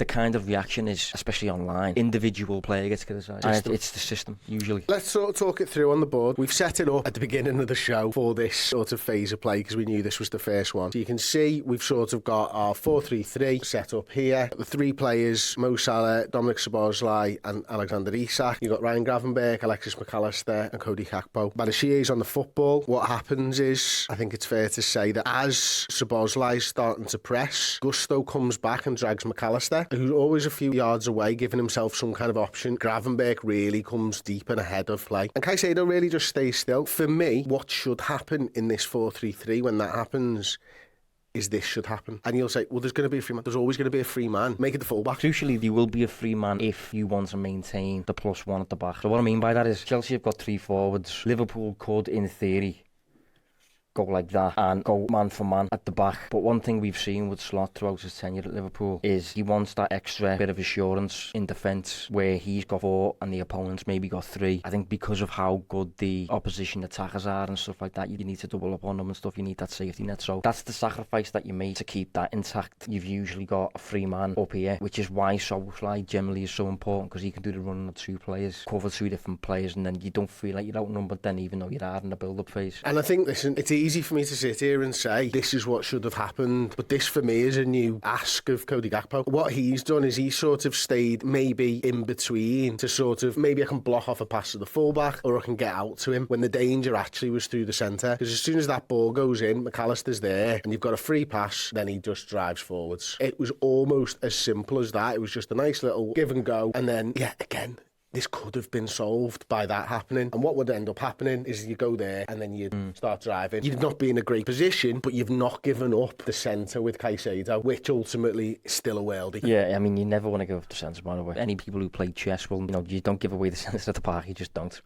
the kind of reaction is, especially online, individual player gets criticised. And it's the system, usually. Let's sort of talk it through on the board. We've set it up at the beginning of the show for this sort of phase of play because we knew this was the first one. So you can see we've sort of got our 4-3-3 set up here. The three players, Mo Salah, Dominic Szoboszlai and Alexander Isak. You've got Ryan Gravenberch, Alexis McAllister and Cody Gakpo. Banashier's on the football. What happens is, I think it's fair to say that as Szoboszlai's starting to press, Gusto comes back and drags McAllister, who's always a few yards away, giving himself some kind of option. Gravenberch really comes deep and ahead of play. And Caicedo really just stays still. For me, what should happen in this 4-3-3 when that happens is this should happen. And you'll say, well, there's going to be a free man. There's always going to be a free man. Make it the fullback. Crucially, there will be a free man if you want to maintain the +1 at the back. So what I mean by that is Chelsea have got 3 forwards. Liverpool could, in theory, go like that and go man for man at the back. But one thing we've seen with Slot throughout his tenure at Liverpool is he wants that extra bit of assurance in defence where he's got 4 and the opponent's maybe got 3. I think because of how good the opposition attackers are and stuff like that, you need to double up on them and stuff. You need that safety net. So that's the sacrifice that you make to keep that intact. You've usually got a free man up here, which is why Szoboszlai generally is so important, because he can do the running of 2 players, cover 2 different players, and then you don't feel like you're outnumbered then, even though you're hard in the build-up phase. And I think, listen, it's easy for me to sit here and say this is what should have happened, but this for me is a new ask of Cody Gakpo. What he's done is he sort of stayed maybe in between to sort of, maybe I can block off a pass to the fullback or I can get out to him, when the danger actually was through the centre. Because as soon as that ball goes in, McAllister's there and you've got a free pass, then he just drives forwards. It was almost as simple as that. It was just a nice little give and go, and then again, this could have been solved by that happening. And what would end up happening is you go there and then you start driving. You'd not be in a great position, but you've not given up the centre with Caicedo, which ultimately is still a worldie. Yeah, I mean, you never want to give up the centre, by the way. Any people who play chess will, you don't give away the centre at the park, you just don't.